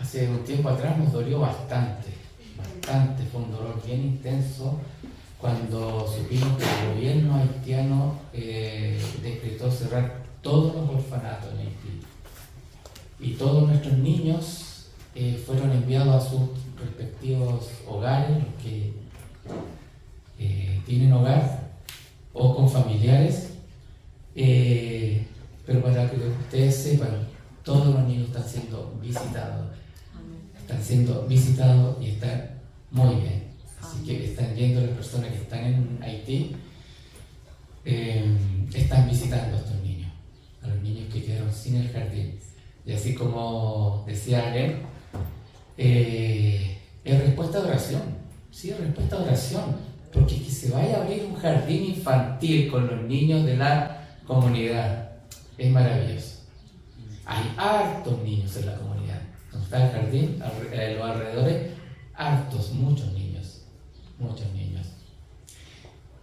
hace un tiempo atrás nos dolió bastante, fue un dolor bien intenso cuando supimos que el gobierno haitiano decretó cerrar todos los orfanatos en Haití y todos nuestros niños fueron enviados a sus respectivos hogares, los que tienen hogar o con familiares, pero para que ustedes sepan, todos los niños están siendo visitados y están muy bien. Así que están yendo las personas que están en Haití, están visitando a estos niños, a los niños que quedaron sin el jardín. Y así como decía Aren, es respuesta de oración, sí, es respuesta de oración, porque que se vaya a abrir un jardín infantil con los niños de la comunidad es maravilloso. Hay hartos niños en la comunidad, donde está el jardín, los alrededores, muchos niños.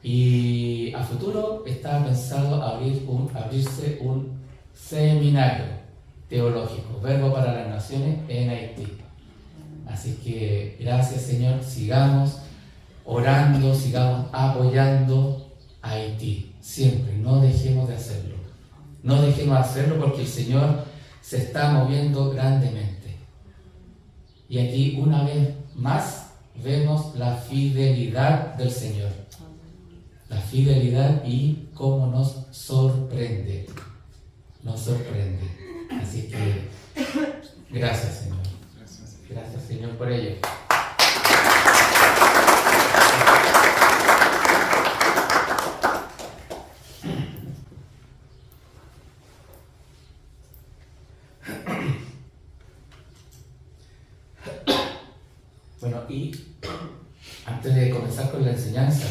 Y a futuro está pensado abrirse un seminario teológico, Verbo para las Naciones en Haití. Así que gracias, Señor, sigamos orando, sigamos apoyando a Haití, siempre, no dejemos de hacerlo. No dejemos de hacerlo porque el Señor se está moviendo grandemente. Y aquí una vez más vemos la fidelidad del Señor. La fidelidad y cómo nos sorprende. Así que gracias, Señor. Gracias, Señor, por ello. Bueno, y antes de comenzar con la enseñanza,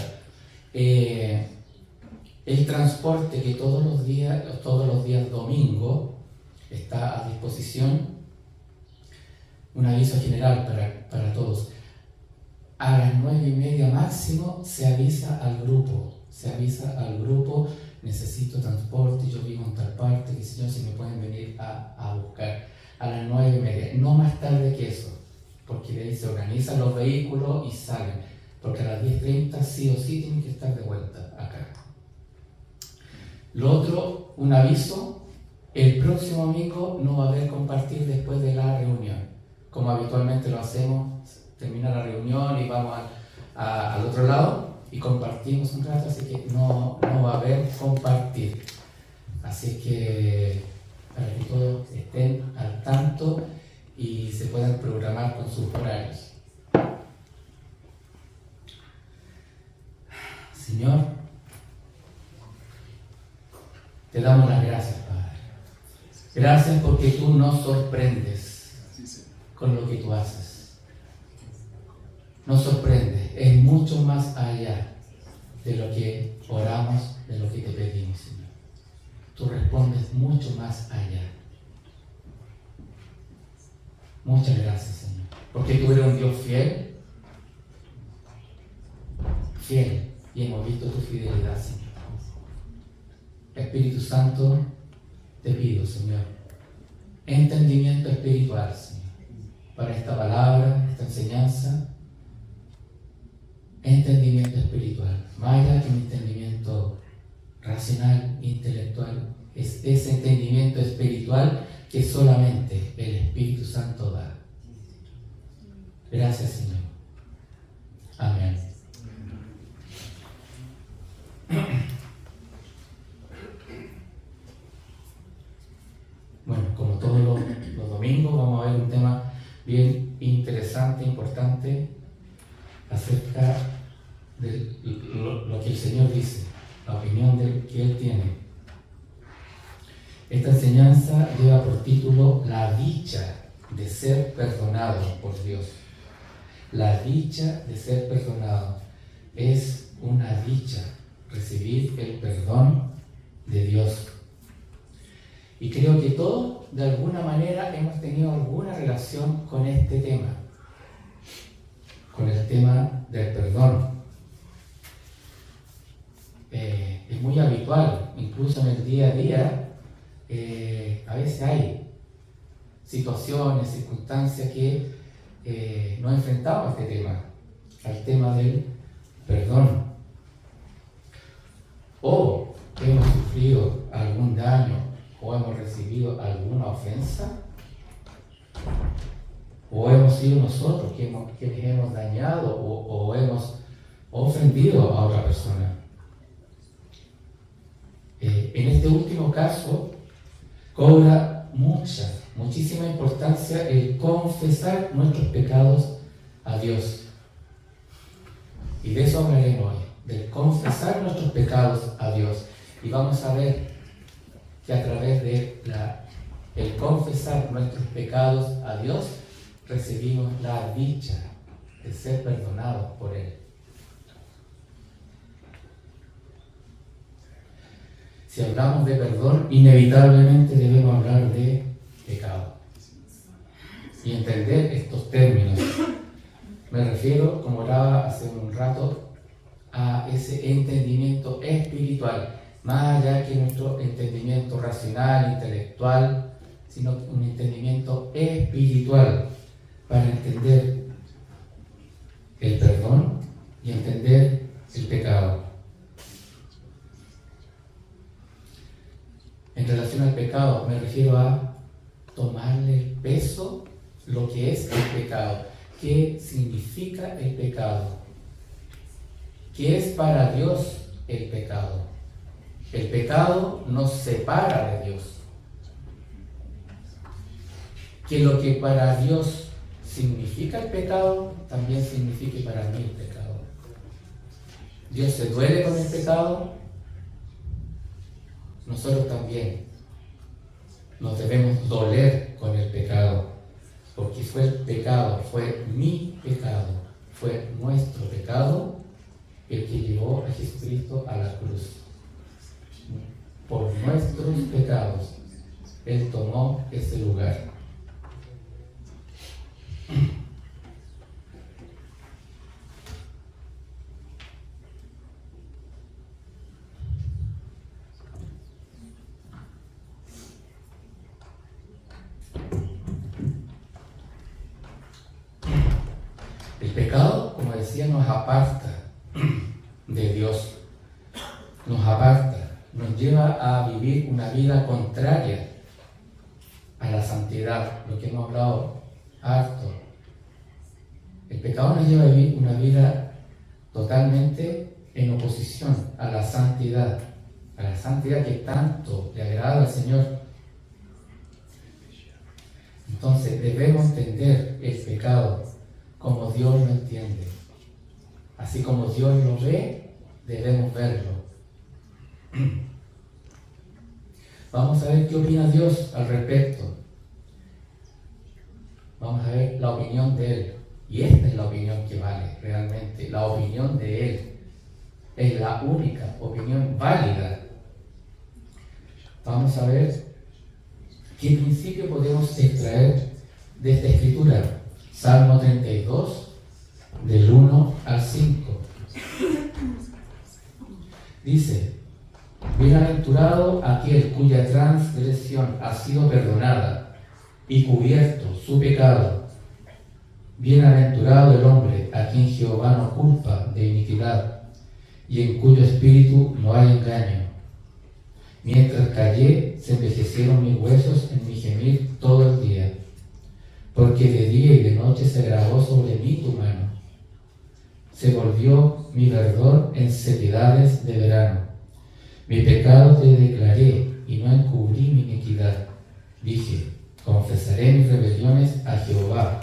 el transporte que todos los días domingo está a disposición, un aviso general para todos. A las 9:30 máximo se avisa al grupo, necesito transporte, yo vivo en tal parte, que si me pueden venir a buscar. A las 9:30, no más tarde que eso, porque de ahí se organizan los vehículos y salen, porque a las 10:30 sí o sí tienen que estar de vuelta acá. Lo otro, un aviso, el próximo domingo no va a haber compartir después de la reunión, como habitualmente lo hacemos, termina la reunión y vamos al otro lado y compartimos un rato, así que no va a haber compartir. Así que para que todos estén al tanto y se puedan programar con sus horarios. Señor, te damos las gracias, Padre. Gracias porque tú nos sorprendes con lo que tú haces. Nos sorprendes, es mucho más allá de lo que oramos, de lo que te pedimos, Señor. Tú respondes mucho más allá. Muchas gracias, Señor, porque tú eres un Dios fiel, y hemos visto tu fidelidad, Señor. Espíritu Santo, te pido, Señor, entendimiento espiritual, Señor, para esta palabra, esta enseñanza, entendimiento espiritual, más allá que un entendimiento racional, intelectual, es ese entendimiento espiritual que solamente el Espíritu Santo da. Gracias, Señor. Amén. Bueno, como todos los domingos, vamos a ver un tema bien interesante, importante, acerca de lo que el Señor dice, la opinión que Él tiene. Esta enseñanza lleva por título La dicha de ser perdonado por Dios. La dicha de ser perdonado. Es una dicha recibir el perdón de Dios. Y creo que todos, de alguna manera, hemos tenido alguna relación con este tema, con el tema del perdón. Es muy habitual, incluso en el día a día, a veces hay situaciones, circunstancias que nos enfrentamos a este tema, al tema del perdón. O hemos sufrido algún daño o hemos recibido alguna ofensa, o hemos sido nosotros quienes hemos dañado o hemos ofendido a otra persona. En este último caso cobra muchísima importancia el confesar nuestros pecados a Dios. Y de eso hablaremos hoy, del confesar nuestros pecados a Dios. Y vamos a ver que a través de el confesar nuestros pecados a Dios, recibimos la dicha de ser perdonados por Él. Si hablamos de perdón, inevitablemente debemos hablar de pecado y entender estos términos. Me refiero, como hablaba hace un rato, a ese entendimiento espiritual, más allá que nuestro entendimiento racional, intelectual, sino un entendimiento espiritual para entender el perdón y entender el pecado. En relación al pecado, me refiero a tomarle el peso, lo que es el pecado. ¿Qué significa el pecado? ¿Qué es para Dios el pecado? El pecado nos separa de Dios. Que lo que para Dios significa el pecado, también significa para mí el pecado. Dios se duele con el pecado, nosotros también nos debemos doler con el pecado, porque fue el pecado, fue mi pecado, fue nuestro pecado el que llevó a Jesucristo a la cruz. Por nuestros pecados, Él tomó ese lugar. El pecado, como decía, nos aparta de Dios, nos aparta, nos lleva a vivir una vida contraria a la santidad, lo que hemos hablado harto. El pecado nos lleva a vivir una vida totalmente en oposición a la santidad que tanto le agrada al Señor. Entonces debemos entender el pecado como Dios lo entiende. Así como Dios lo ve, debemos verlo. Vamos a ver qué opina Dios al respecto. Vamos a ver la opinión de Él. Y esta es la opinión que vale realmente. La opinión de Él es la única opinión válida. Vamos a ver qué principio podemos extraer de esta escritura. Salmo 32, del 1 al 5. Dice: bienaventurado aquel cuya transgresión ha sido perdonada y cubierto su pecado. Bienaventurado el hombre a quien Jehová no culpa de iniquidad y en cuyo espíritu no hay engaño. Mientras callé, se envejecieron mis huesos en mi gemir todo el día, porque de día y de noche se agravó sobre mí tu mano. Se volvió mi verdor en sequedades de verano. Mi pecado te declaré y no encubrí mi iniquidad. Dije: confesaré mis rebeliones a Jehová,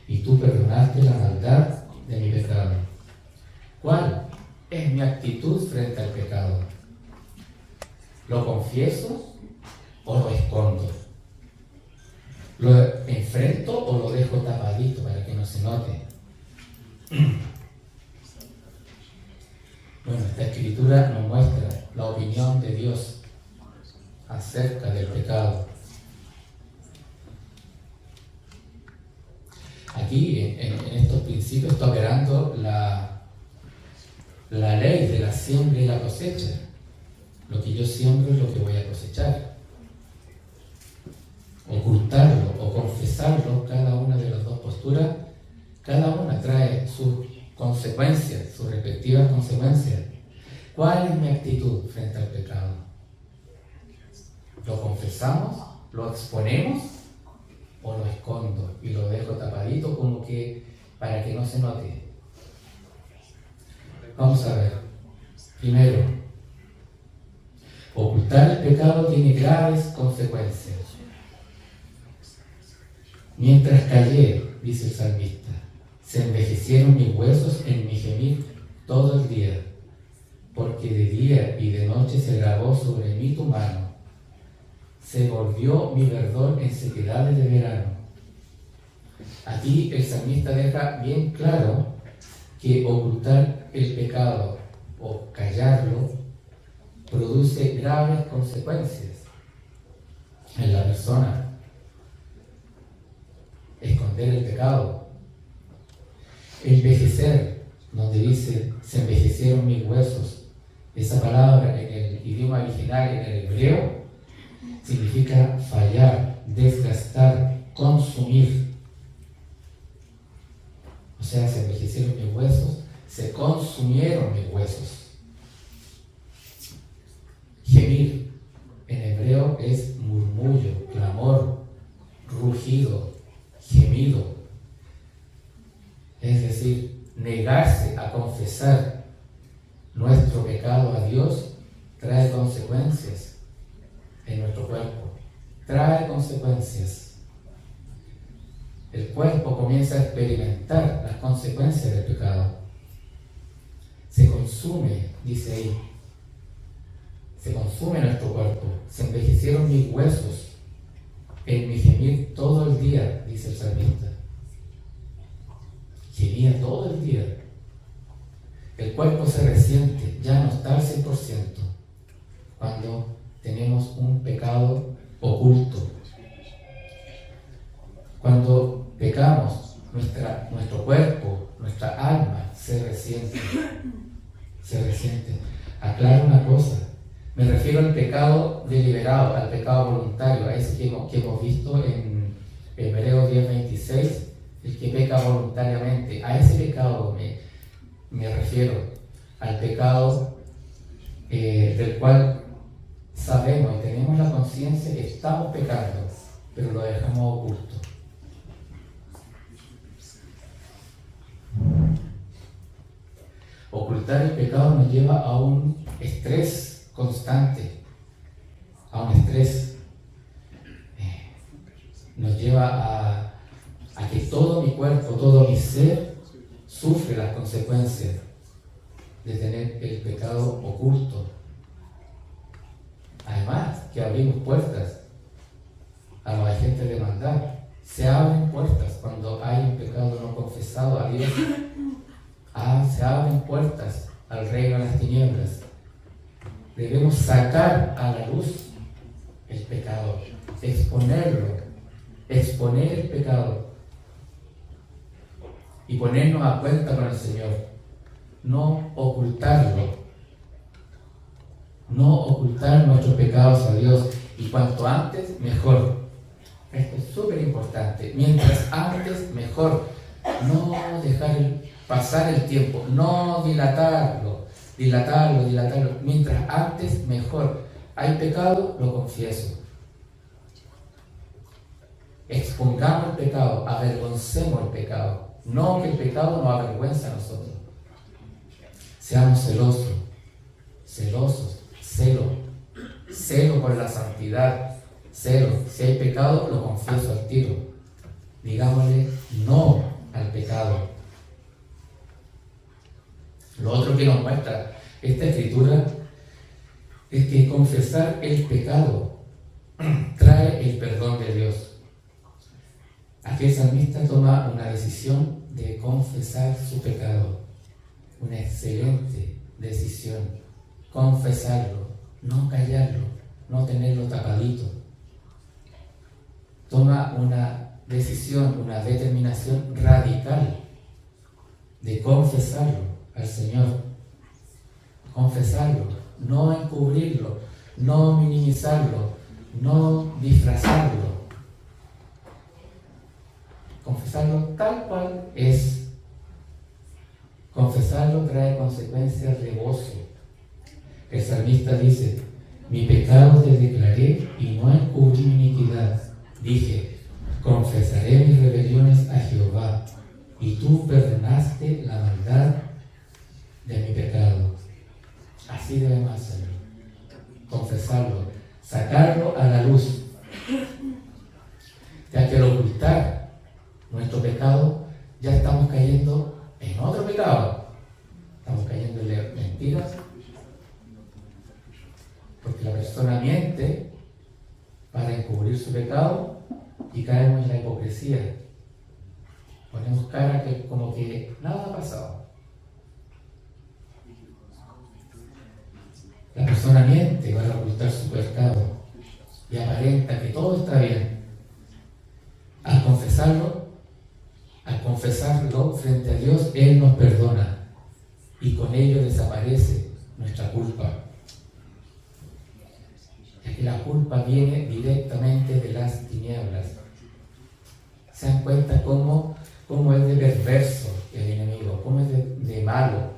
y tú perdonaste la maldad de mi pecado. ¿Cuál es mi actitud frente al pecado? ¿Lo confieso o lo escondo? ¿Lo enfrento o lo dejo tapadito para que no se note? Bueno, esta escritura nos muestra la opinión de Dios acerca del pecado. Aquí, en estos principios, está operando la ley de la siembra y la cosecha. Lo que yo siembro es lo que voy a cosechar. Ocultarlo o posturas, cada una trae sus consecuencias, sus respectivas consecuencias. ¿Cuál es mi actitud frente al pecado? ¿Lo confesamos? ¿Lo exponemos? ¿O lo escondo y lo dejo tapadito como que para que no se note? Vamos a ver. Primero, ocultar el pecado tiene graves consecuencias. Mientras callé, dice el salmista, se envejecieron mis huesos en mi gemir todo el día, porque de día y de noche se grabó sobre mí tu mano. Se volvió mi verdor en sequedades de verano. Aquí el salmista deja bien claro que ocultar el pecado o callarlo produce graves consecuencias en la persona. Esconder el pecado. Envejecer, donde dice, se envejecieron mis huesos. Esa palabra en el idioma original, en el hebreo, significa fallar, desgastar, consumir. O sea, se envejecieron mis huesos, se consumieron mis huesos. Gemir, en hebreo, es murmullo, clamor, rugido, gemido. Es decir, negarse a confesar nuestro pecado a Dios trae consecuencias en nuestro cuerpo. Trae consecuencias. El cuerpo comienza a experimentar las consecuencias del pecado. Se consume, dice ahí. Se consume nuestro cuerpo. Se envejecieron mis huesos en mi gemir todo el día, dice el salmista. Gemía todo el día. El cuerpo se resiente, ya no está al 100% cuando tenemos un pecado oculto. Cuando pecamos, nuestro cuerpo, nuestra alma se resiente. Se resiente. Aclaro una cosa. Me refiero al pecado deliberado, al pecado voluntario, a ese que hemos visto en Hebreos 10:26, el que peca voluntariamente. A ese pecado me refiero, al pecado del cual sabemos y tenemos la conciencia que estamos pecando, pero lo dejamos oculto. Ocultar el pecado nos lleva a un estrés constante, a un estrés. Nos lleva a que todo mi cuerpo, todo mi ser sufre las consecuencias de tener el pecado oculto. Además, que abrimos puertas a los agentes de maldad. Se abren puertas cuando hay un pecado no confesado a Dios. Se abren puertas al reino de las tinieblas. Debemos sacar a la luz el pecado, exponerlo, exponer el pecado y ponernos a cuenta con el Señor. No ocultarlo, no ocultar nuestros pecados a Dios, y cuanto antes mejor. Esto es súper importante. Mientras antes mejor. No dejar pasar el tiempo, no dilatarlo. Mientras antes mejor. Hay pecado, lo confieso. Expongamos el pecado, avergoncemos el pecado. No que el pecado nos avergüenza a nosotros. Seamos celosos, celo por la santidad, celo. Si hay pecado, lo confieso al tiro. Digámosle no al pecado. Lo otro que nos muestra esta escritura es que confesar el pecado trae el perdón de Dios. Aquí el salmista toma una decisión de confesar su pecado. Una excelente decisión. Confesarlo, no callarlo, no tenerlo tapadito. Toma una decisión, una determinación radical de confesarlo al Señor. Confesarlo, no encubrirlo, no minimizarlo, no disfrazarlo. confesarlo tal cual es. Confesarlo trae consecuencias de gozo. El salmista dice: mi pecado te declaré y no encubrí mi iniquidad. Dije: confesaré mis rebeliones a Jehová, y tú perdonaste la maldad de mi pecado. Así debemos hacerlo. Confesarlo, sacarlo a la luz. Ya que al ocultar nuestro pecado, ya estamos cayendo en otro pecado. Estamos cayendo en mentiras, porque la persona miente para encubrir su pecado y caemos en la hipocresía. Ponemos cara que como que nada ha pasado. La persona miente para ocultar su pecado y aparenta que todo está bien. Al confesarlo frente a Dios, Él nos perdona y con ello desaparece nuestra culpa. Ya que la culpa viene directamente de las tinieblas. ¿Se dan cuenta cómo es de perverso el enemigo? ¿Cómo es de malo?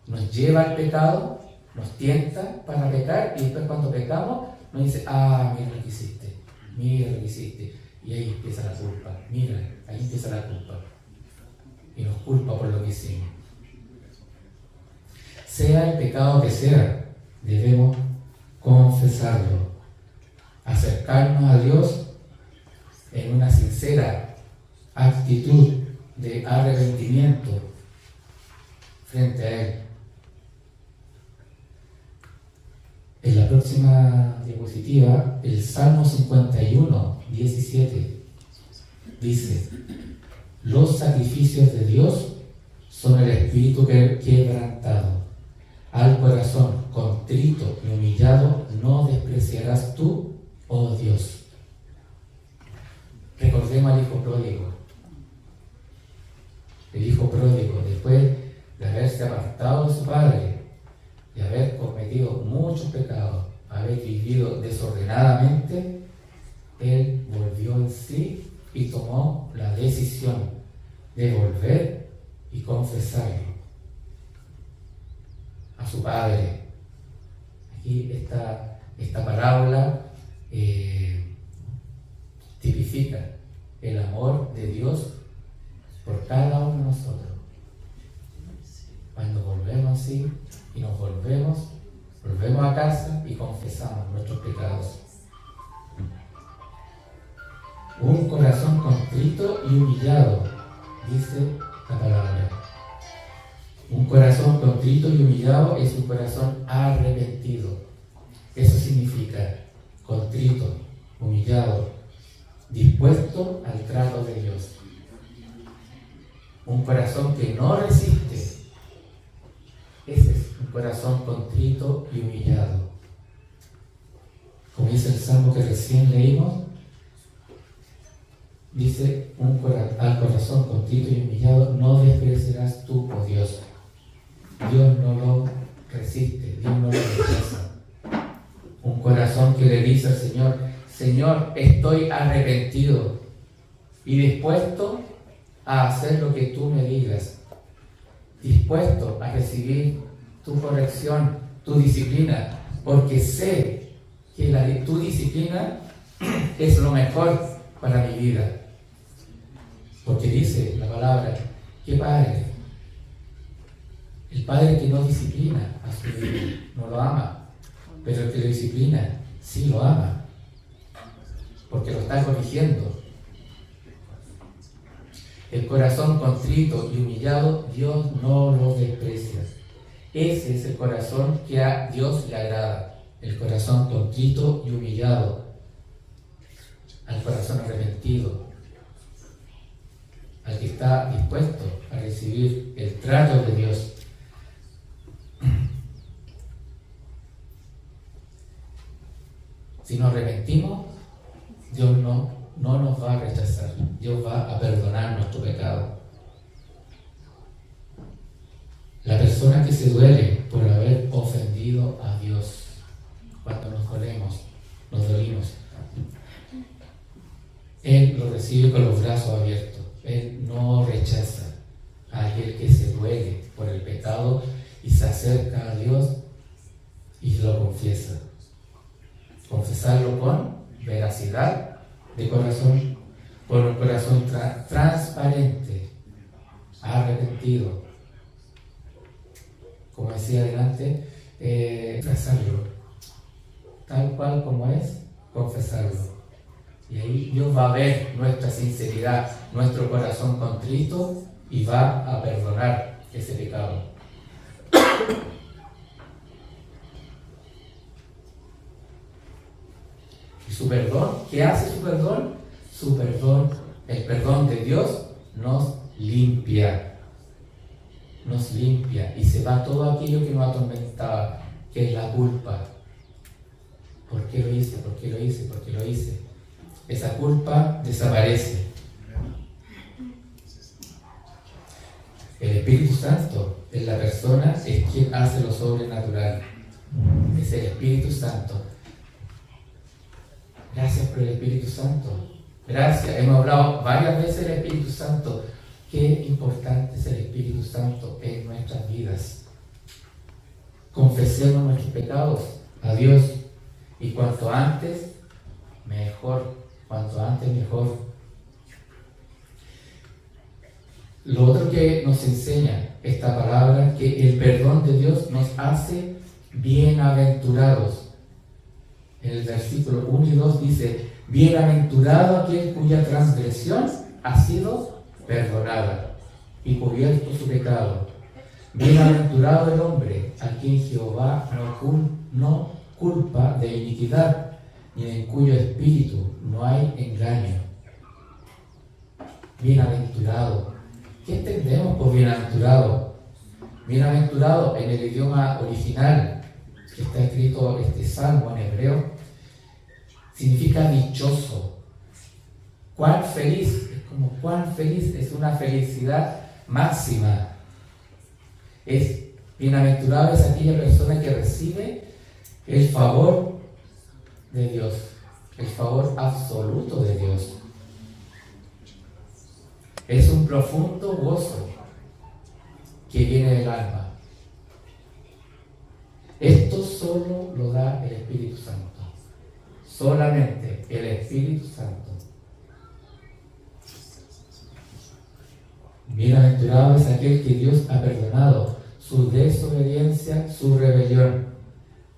Nos lleva al pecado, nos tienta para pecar y después cuando pecamos nos dice: ah, mira lo que hiciste, mira lo que hiciste. Y ahí empieza la culpa, mira, ahí empieza la culpa. Y nos culpa por lo que hicimos. Sea el pecado que sea, debemos confesarlo, acercarnos a Dios en una sincera actitud de arrepentimiento frente a Él. En la próxima diapositiva, el Salmo 51, 17, dice: los sacrificios de Dios son el espíritu quebrantado. Al corazón contrito y humillado no despreciarás tú, oh Dios. Recordemos al hijo pródigo. El hijo pródigo, después de haberse apartado de su padre, de haber cometido muchos pecados, haber vivido desordenadamente, él volvió en sí y tomó la decisión de volver y confesarlo a su padre. Aquí esta parábola tipifica el amor de Dios por cada uno de nosotros. Cuando volvemos así y nos volvemos a casa y confesamos nuestros pecados. Un corazón contrito y humillado, dice la palabra. Un corazón contrito y humillado es un corazón arrepentido. Eso significa contrito, humillado, dispuesto al trato de Dios. Un corazón que no resiste. Ese es un corazón contrito y humillado. Como dice el salmo que recién leímos, dice: al corazón contrito y humillado no despreciarás tú, oh Dios. Dios no lo resiste, Dios no lo rechaza. Un corazón que le dice al Señor: Señor, estoy arrepentido y dispuesto a hacer lo que tú me digas, dispuesto a recibir tu corrección, tu disciplina, porque sé que tu disciplina es lo mejor para mi vida. Porque dice la palabra: ¿qué padre? El padre que no disciplina a su hijo no lo ama, pero el que lo disciplina sí lo ama, porque lo está corrigiendo. El corazón contrito y humillado, Dios no lo desprecia. Ese es el corazón que a Dios le agrada, el corazón contrito y humillado, al corazón arrepentido, al que está dispuesto a recibir el trato de Dios. Si nos arrepentimos, Dios no nos va a rechazar. Dios va a perdonar nuestro pecado. La persona que se duele por haber ofendido a Dios, cuando nos dolimos, Él Él lo recibe con los brazos abiertos. Él no rechaza a aquel que se duele por el pecado y se acerca a Dios y lo confiesa. Confesarlo con veracidad de corazón, con un corazón transparente, arrepentido. Como decía adelante, confesarlo, tal cual como es, confesarlo. Y ahí Dios va a ver nuestra sinceridad, nuestro corazón contrito y va a perdonar ese pecado. ¿Y su perdón? ¿Qué hace su perdón? Su perdón, el perdón de Dios nos limpia. Nos limpia y se va todo aquello que nos atormentaba, que es la culpa. ¿Por qué lo hice? ¿Por qué lo hice? ¿Por qué lo hice? Esa culpa desaparece. El Espíritu Santo en la persona es quien hace lo sobrenatural. Es el Espíritu Santo. Gracias por el Espíritu Santo. Gracias. Hemos hablado varias veces del Espíritu Santo. Qué importante es el Espíritu Santo en nuestras vidas. Confesemos nuestros pecados a Dios. Y cuanto antes, mejor. Cuanto antes, mejor. Lo otro que nos enseña esta palabra, que el perdón de Dios nos hace bienaventurados. En el versículo 1 y 2 dice: bienaventurado aquel cuya transgresión ha sido perdonada y cubierto su pecado. Bienaventurado el hombre a quien Jehová no culpa de iniquidad, ni en cuyo espíritu no hay engaño. Bienaventurado. ¿Qué entendemos por bienaventurado? Bienaventurado en el idioma original, que está escrito este salmo en hebreo, significa dichoso. Cuán feliz, es como cuán feliz, es una felicidad máxima. Es bienaventurado es aquella persona que recibe el favor de Dios, el favor absoluto de Dios. Es un profundo gozo que viene del alma. Esto solo lo da el Espíritu Santo. Solamente el Espíritu Santo. Bienaventurado es aquel que Dios ha perdonado su desobediencia, su rebelión.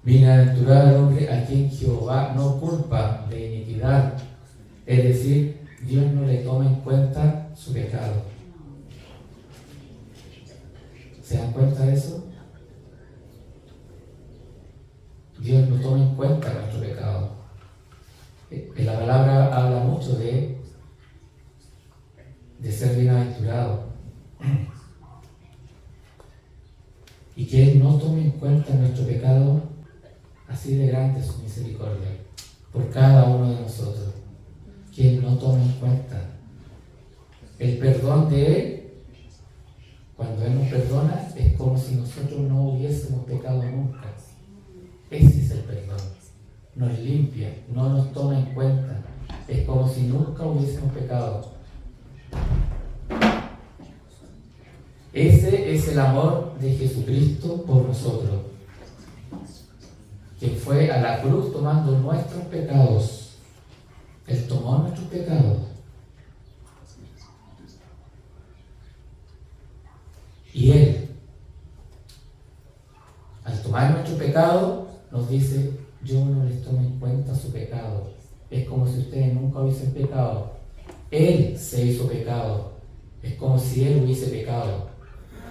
Bienaventurado el hombre a quien Jehová no culpa de iniquidad. Es decir, Dios no le toma en cuenta su pecado. ¿Se dan cuenta de eso? Dios no toma en cuenta nuestro pecado. En la palabra habla mucho de ser bienaventurado. Y que Él no tome en cuenta nuestro pecado, así de grande es su misericordia por cada uno de nosotros. Que Él no tome en cuenta el perdón de Él. Cuando Él nos perdona, es como si nosotros no hubiésemos pecado nunca. Ese es el perdón. Nos limpia, no nos toma en cuenta. Es como si nunca hubiésemos pecado. Ese es el amor de Jesucristo por nosotros, que fue a la cruz tomando nuestros pecados. Él tomó nuestros pecados. Y Él, al tomar nuestro pecado, nos dice: yo no les tomo en cuenta su pecado. Es como si ustedes nunca hubiesen pecado. Él se hizo pecado. Es como si Él hubiese pecado.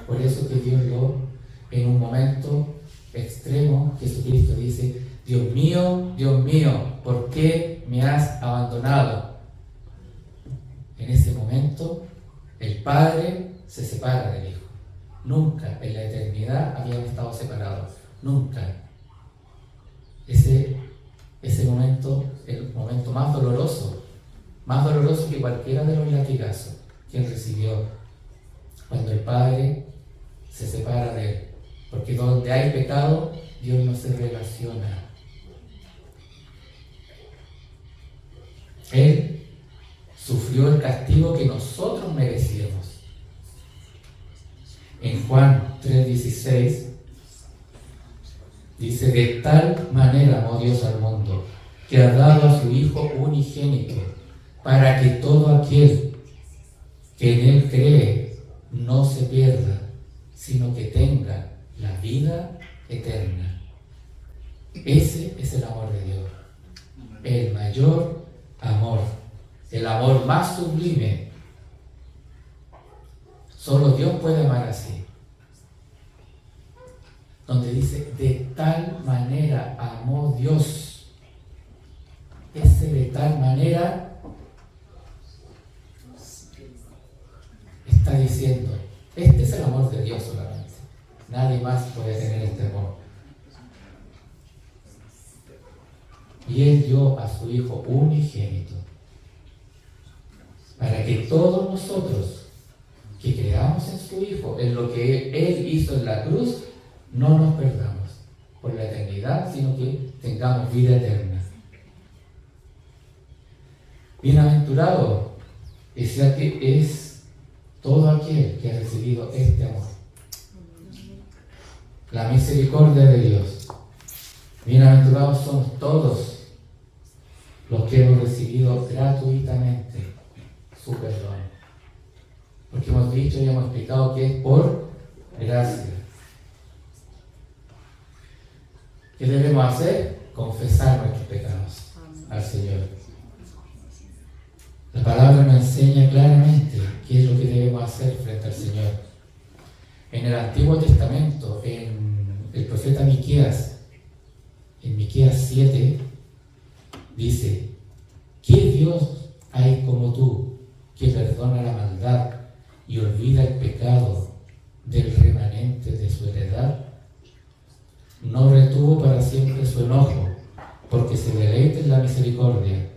Por eso que Dios en un momento extremo, Jesucristo dice: Dios mío, ¿por qué me has abandonado? En ese momento, el Padre se separa del Hijo. Nunca en la eternidad habían estado separados. Nunca. Ese momento, el momento más doloroso que cualquiera de los latigazos que Él recibió, cuando el Padre se separa de Él. Porque donde hay pecado, Dios no se relaciona. Él sufrió sufrió el castigo que nosotros merecíamos. En Juan 3:16 dice: de tal manera amó Dios al mundo, que ha dado a su Hijo unigénito, para que todo aquel que en Él cree no se pierda, sino que tenga la vida eterna. Ese es el amor de Dios, el mayor amor, el amor más sublime. Solo Dios puede amar así. Donde dice: de tal manera amó Dios. Ese de tal manera está diciendo: este es el amor de Dios solamente. Nadie más puede tener este amor. Y Él dio a su Hijo unigénito, para que todos nosotros que creamos en su Hijo, en lo que Él hizo en la cruz, no nos perdamos por la eternidad, sino que tengamos vida eterna. Bienaventurado es todo aquel que ha recibido este amor, la misericordia de Dios. Bienaventurados somos todos los que hemos recibido gratuitamente su perdón, porque hemos dicho y hemos explicado que es por gracia. ¿Qué debemos hacer? Confesar nuestros pecados al Señor. La palabra nos enseña claramente qué es lo que debemos hacer frente al Señor. En el Antiguo Testamento, en el profeta Miqueas, en Miqueas 7, dice: ¿qué Dios hay como tú, que perdona la maldad y olvida el pecado del remanente de su heredad? No retuvo para siempre su enojo, porque se deleita en la misericordia.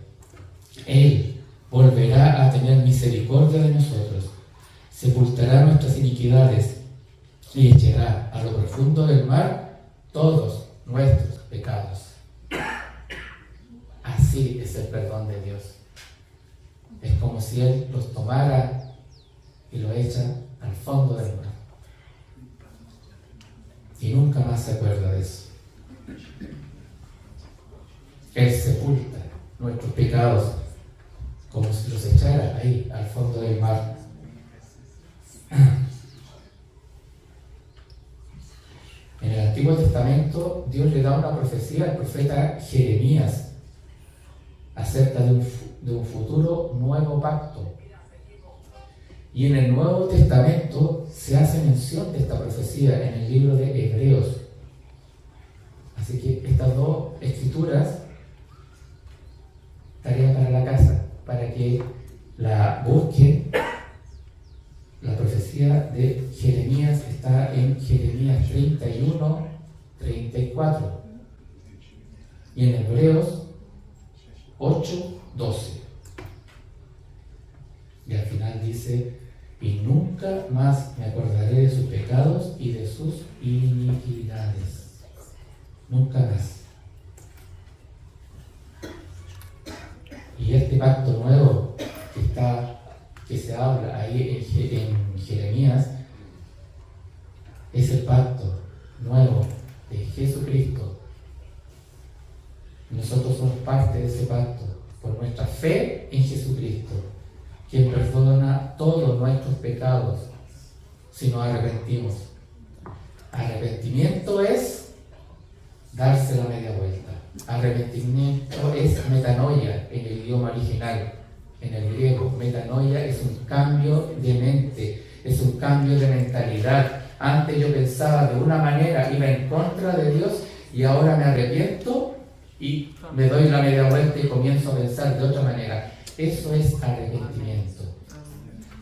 Él volverá a tener misericordia de nosotros, sepultará nuestras iniquidades y echará a lo profundo del mar todos nuestros pecados. Así es el perdón de Dios. Es como si Él los tomara y los echa al fondo del mar. Y nunca más se acuerda de eso. Él sepulta nuestros pecados como si los echara ahí, al fondo del mar. En el Antiguo Testamento, Dios le da una profecía al profeta Jeremías acerca de un futuro nuevo pacto. Y en el Nuevo Testamento se hace mención de esta profecía en el libro de Hebreos. Así que estas dos escrituras, tarea para la casa, para que la busquen. La profecía de Jeremías está en Jeremías 31, 34. Y en Hebreos 8, 12. Y al final dice: y nunca más me acordaré de sus pecados y de sus iniquidades. Nunca más. Y este pacto nuevo que se habla ahí en Jeremías es el pacto nuevo de Jesucristo. Nosotros somos parte de ese pacto por nuestra fe en Jesucristo, quien perdona todos nuestros pecados si nos arrepentimos. Arrepentimiento es darse la media vuelta. Arrepentimiento es metanoia en el idioma original, en el griego. Metanoia es un cambio de mente, es un cambio de mentalidad. Antes yo pensaba de una manera, iba en contra de Dios, y ahora me arrepiento y me doy la media vuelta y comienzo a pensar de otra manera. Eso es arrepentimiento.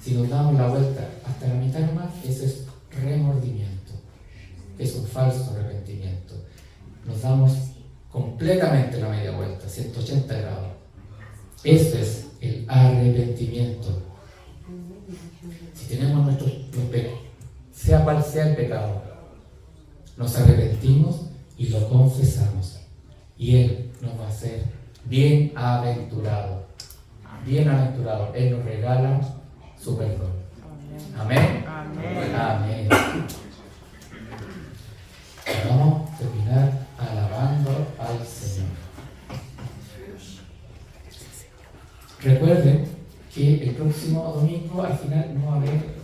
Si nos damos la vuelta hasta la mitad nomás, eso es remordimiento. Es un falso arrepentimiento. Nos damos completamente la media vuelta, 180 grados. Eso es el arrepentimiento. Si tenemos nuestros pecados, sea cual sea el pecado, nos arrepentimos y lo confesamos. Y Él nos va a hacer bienaventurado. bienaventurados. Él nos regala su perdón. Amén. Amén. Amén. Vamos a terminar alabando al Señor. Recuerden que el próximo domingo al final no va a haber